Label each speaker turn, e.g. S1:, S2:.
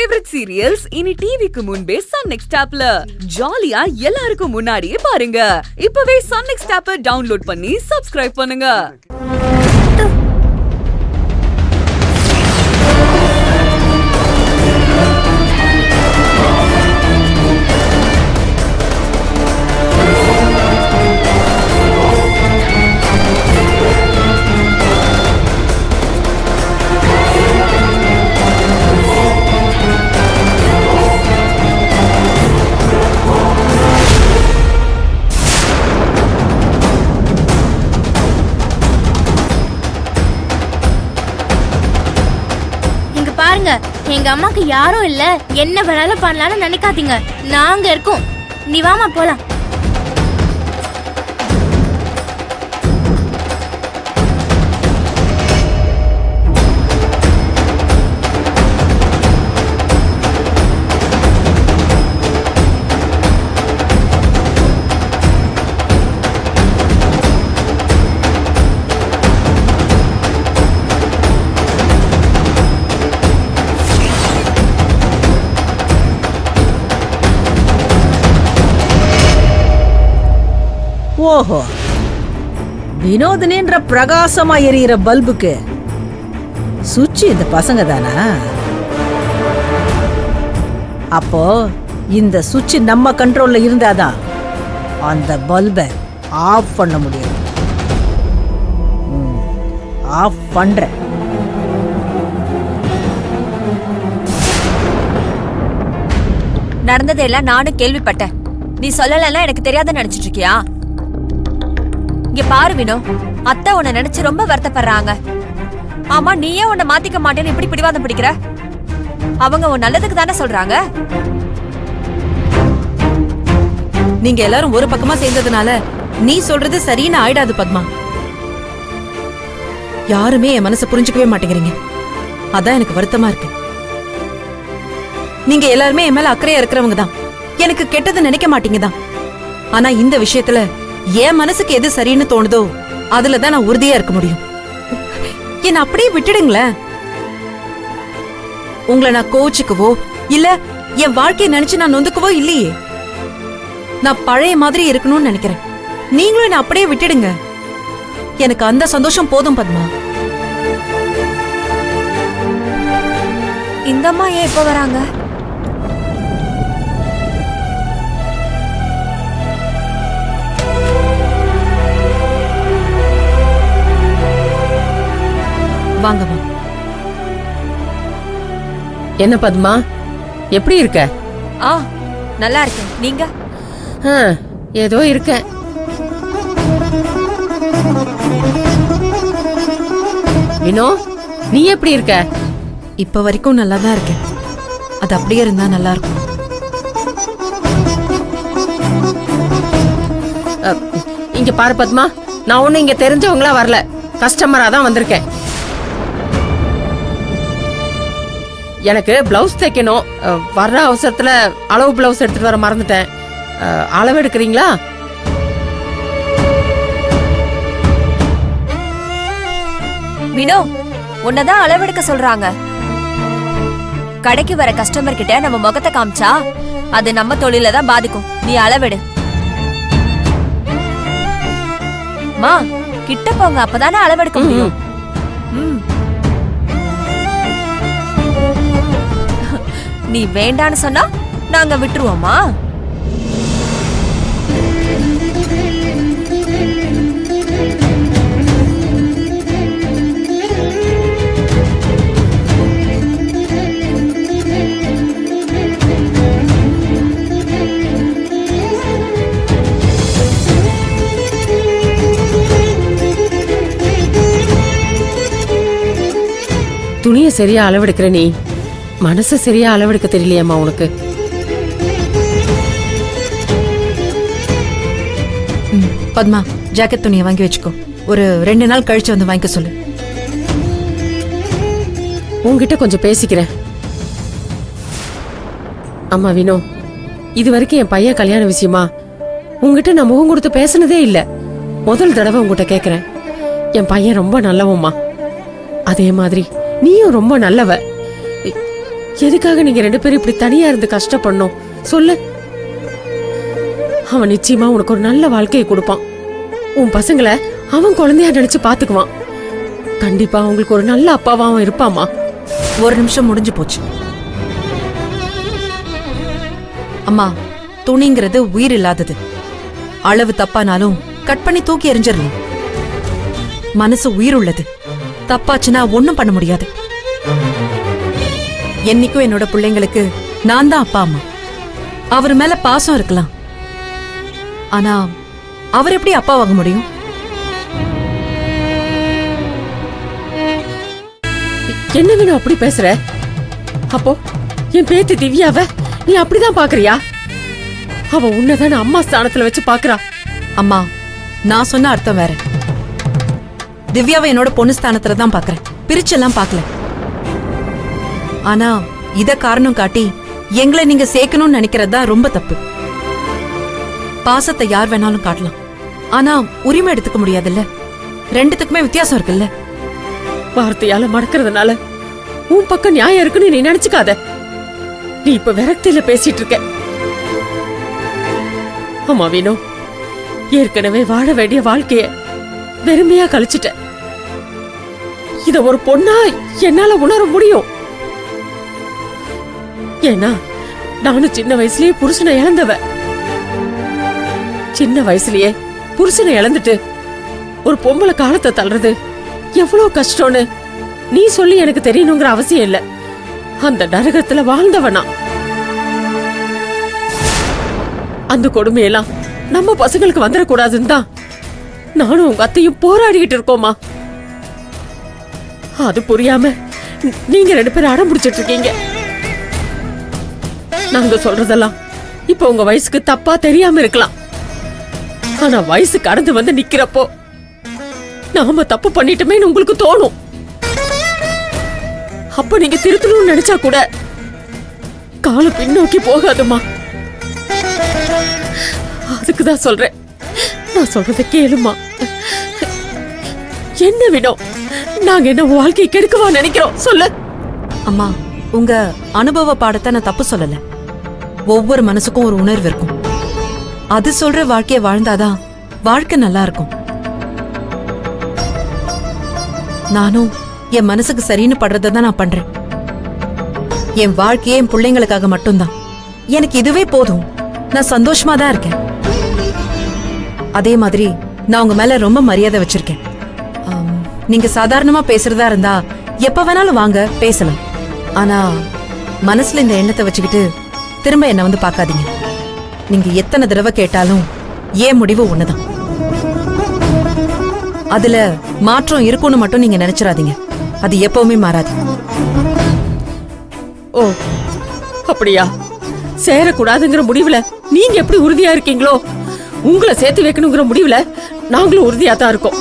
S1: Favourite serials இனி டிவிக்கு முன்பே சன் நெக்ஸ்ட் ஆப்ல ஜாலியா எல்லாருக்கும் முன்னாடியே பாருங்க. இப்பவே சன் நெக்ஸ்ட் ஆப்பை டவுன்லோட் பண்ணி சப்ஸ்கிரைப் பண்ணுங்க.
S2: எங்க அம்மாக்கு யாரும் இல்ல, என்ன வேணாலும் பண்ணலாம்னு நினைக்காதீங்க. நாங்க இருக்கோம். நீ வாமா போலாம்.
S3: ஓஹோ, வினோதினின்ற பிரகாசமா எரியிற பல்புக்கு சுவிட்ச் இந்த பசங்க தானா? அப்போ இந்த சுவிட்ச் நம்ம கண்ட்ரோல்ல இருந்தாதான் அந்த பல்பை ஆஃப் பண்ண முடியும். ஆஃப் பண்ற.
S4: நடந்ததெல்லாம் நானும் கேள்விப்பட்டேன். நீ சொல்லலாம் எனக்கு தெரியாதுன்னு நினைச்சிட்டு இருக்கியா? இங்க பாரு வினோ, அத்தை உன்னை நினைச்சு ரொம்ப வருத்தப்படுறாங்க. ஆமா, நீயே உன்னை மாத்திக்க மாட்டேன்னு இப்படி பிடிவாதம் பிடிக்கிற? அவங்க உன் நல்லதுக்கு தானே சொல்றாங்க.
S5: நீங்க எல்லாரும் ஒரு பக்கமா சேர்ந்ததுனால நீ சொல்றது சரின்னு ஆயிடாது பத்மா. யாருமே என் மனசை புரிஞ்சுக்கவே மாட்டேங்கிறீங்க. அதான் எனக்கு வருத்தமா இருக்கு. நீங்க எல்லாருமே என் மேல அக்கறையா இருக்கிறவங்க தான், எனக்கு கெட்டது நினைக்க மாட்டீங்க தான். ஆனா இந்த விஷயத்துல என் மனசுக்கு எது சரின்னு தோணுதோ அதுலதான் நான் உறுதியா இருக்க முடியும். என்ன அப்படியே விட்டுடுங்களேன். உங்களை நான் கோச்சுக்கவோ இல்ல என் வாழ்க்கையை நினைச்சு நான் நொந்துக்கவோ இல்லையே. நான் பழைய மாதிரி இருக்கணும்னு நினைக்கிறேன். நீங்களும் என்ன அப்படியே விட்டுடுங்க. எனக்கு அந்த சந்தோஷம் போதும் பத்மா.
S4: இந்த அம்மா ஏன் இப்ப வராங்க?
S5: வாங்கம்மா.
S6: என்ன பத்மா, எப்படி இருக்க?
S4: நல்லா இருக்கேன். நீங்க?
S6: ஏதோ இருக்கேன். வினோ, நீ எப்படி இருக்க?
S5: இப்ப வரைக்கும் நல்லா தான் இருக்கேன். அது அப்படியே இருந்தா நல்லா இருக்கும்.
S6: இங்க பாரு பத்மா, நான் ஒண்ணு இங்க தெரிஞ்சவங்களா வரல, கஸ்டமரா தான் வந்திருக்கேன். எனக்கு பிளவுஸ் தைக்கணும். வர்ற அவசரத்துல அளவு பிளவுஸ் எடுத்துட்டு வர மறந்துட்டேன். அளவு எடுக்கிறீங்களா?
S4: வினோ, உன்னதான் அளவெடுக்க சொல்றாங்க. கடைக்கு வர கஸ்டமர் கிட்ட நம்ம முகத்தை காமிச்சா அது நம்ம தொழில தான் பாதிக்கும். நீ அளவெடு. மா, கிட்ட போங்க, அப்பதானே அளவெடுக்க முடியும். நீ வேண்டான்னு சொன்னா நாங்க விட்டுருவோமா?
S6: துணிய சரியா அளவெடுக்கிற நீ மனசு சரியா அளவெடுக்க தெரியலையம்மா உனக்கு?
S5: பத்மா, ஜாக்கெட் துணியை வாங்கி வச்சுக்கோ. ஒரு 2 நாள் கழிச்சு வந்து வாங்கிக்க சொல்லு.
S6: உன்கிட்ட கொஞ்சம் பேசிக்கிறேன். அம்மா வினோ, இது வரைக்கும் என் பையன் கல்யாண விஷயமா உங்ககிட்ட நான் முகம் கொடுத்து பேசினதே இல்ல. முதல் தடவை உங்ககிட்ட கேக்குறேன். என் பையன் ரொம்ப நல்லவம்மா. அதே மாதிரி நீயும் ரொம்ப நல்லவ. எதுக்காக நீங்க 2 பேரும் இப்படி தனியா இருந்து கஷ்டப்படணும் சொல்லு. அவன் நிச்சயமா உனக்கு ஒரு நல்ல வாழ்க்கையை கொடுப்பான். உன் பசங்களை அவன் குழந்தையா நினைச்சு பாத்துக்குவான். கண்டிப்பா அவங்களுக்கு ஒரு நல்ல அப்பாவா அவன் இருப்பாமா.
S5: ஒரு நிமிஷம் முடிஞ்சு போச்சு. அம்மா, துணிங்கிறது உயிர் இல்லாதது. அளவு தப்பானாலும் கட் பண்ணி தூக்கி எறிஞ்சிடலாம். மனசு உயிர் உள்ளது. தப்பாச்சுன்னா ஒண்ணும் பண்ண முடியாது. என்னைக்கும் என்னோட பிள்ளைங்களுக்கு நான் தான் அப்பா அம்மா. அவர் மேல பாசம் இருக்கலாம், ஆனா அவர் எப்படி அப்பா வாங்க முடியும்?
S6: என்ன வேணும் அப்படி பேசுற? அப்போ என் பேத்தி திவ்யாவ நீ அப்படிதான் பாக்குறியா? அவ உன்னதான அம்மா ஸ்தானத்துல வச்சு பாக்குறா.
S5: அம்மா, நான் சொன்ன அர்த்தம் வேற. திவ்யாவை என்னோட பொண்ணு ஸ்தானத்துல தான் பாக்குறேன், பிரிச்செல்லாம் பாக்கல. ஆனா இத காரணம் காட்டி எங்களை நீங்க சேர்க்கணும்னு நினைக்கிறது தான் ரொம்ப தப்பு. பாசத்தை யார் வேணாலும் காட்டலாம், ஆனா உரிமை எடுத்துக்க முடியாதுல்ல. ரெண்டுத்துக்குமே வித்தியாசம் இருக்குல்ல.
S6: வார்த்தையால மடக்கிறதுனால உன் பக்கம் நியாயம் இருக்குன்னு நீ நினைச்சுக்காத. நீ இப்ப விரக்தியில பேசிட்டு இருக்க. ஆமா வீணு, ஏற்கனவே வாழ வேண்டிய வாழ்க்கைய வெறுமையா கழிச்சிட்ட. இத ஒரு பொண்ணா என்னால உணர முடியும். ஏன்னா நானும் சின்ன வயசுலயே புருஷனை இழந்தவ. சின்ன வயசுலயே புருஷனை இழந்துட்டு ஒரு பொம்பளை காலத்தை தள்ளுறது எவ்வளவு கஷ்டம்னு நீ சொல்லி எனக்கு தெரியணுங்கிற அவசியம் இல்ல. அந்த நரகத்துல வாழ்ந்தவனா. அந்த கொடுமையெல்லாம் நம்ம பசங்களுக்கு வந்துடக்கூடாதுன்னு தான் நானும் உங்க அத்தையும் போராடிக்கிட்டு இருக்கோமா. அது புரியாம நீங்க 2 பேரும் அடம் பிடிச்சிட்டு இருக்கீங்க. நாங்க சொல்றதெல்லாம் இப்ப உங்க வயசுக்கு தப்பா தெரியாம இருக்கலாம், ஆனா வயசு கடந்து வந்து நிக்கிறப்போ நாம தப்பு பண்ணிட்டோமேன்னு உங்களுக்கு தோணும். அப்ப நீங்க திருத்தணும்னு நினைச்சா கூட காலம் பின்னோக்கி போகாதுமா. அதுக்குதான் சொல்றேன், நான் சொல்றத கேளுமா. என்ன விடும், நாங்க என்ன வாழ்க்கை கெடுக்கவா நினைக்கிறோம் சொல்லு.
S5: அம்மா, உங்க அனுபவ பாடத்தை நான் தப்பு சொல்லல. ஒவ்வொரு மனசுக்கும் ஒரு உணர்வு இருக்கும். அது சொல்ற வாழ்க்கைய வாழ்ந்தாதான் வாழ்க்கை நல்லா இருக்கும். நானும் என் மனசுக்கு சரின்னு படுறதான் நான் பண்றேன். என் வாழ்க்கையே என் பிள்ளைங்களுக்காக மட்டும்தான். எனக்கு இதுவே போதும். நான் சந்தோஷமா தான் இருக்கேன். அதே மாதிரி நான் உங்க மேல ரொம்ப மரியாதை வச்சிருக்கேன். நீங்க சாதாரணமா பேசுறதா இருந்தா எப்ப வேணாலும் வாங்க பேசலாம். ஆனா மனசுல இந்த எண்ணத்தை வச்சுக்கிட்டு திரும்ப என்ன வந்து பார்க்காதீங்க. நீங்க எத்தனை தடவை கேட்டாலும் ஏன் முடிவு ஒண்ணுதான். அதுல மாற்றம் இருக்கும்னு மட்டும் நீங்க நினைச்சிடாதீங்க. அது எப்பவுமே மாறாது.
S6: ஓ அப்படியா? சேரக்கூடாதுங்கிற முடிவுல நீங்க எப்படி உறுதியா இருக்கீங்களோ, உங்களை சேர்த்து வைக்கணுங்கிற முடிவுல நாங்களும் உறுதியா தான் இருக்கோம்.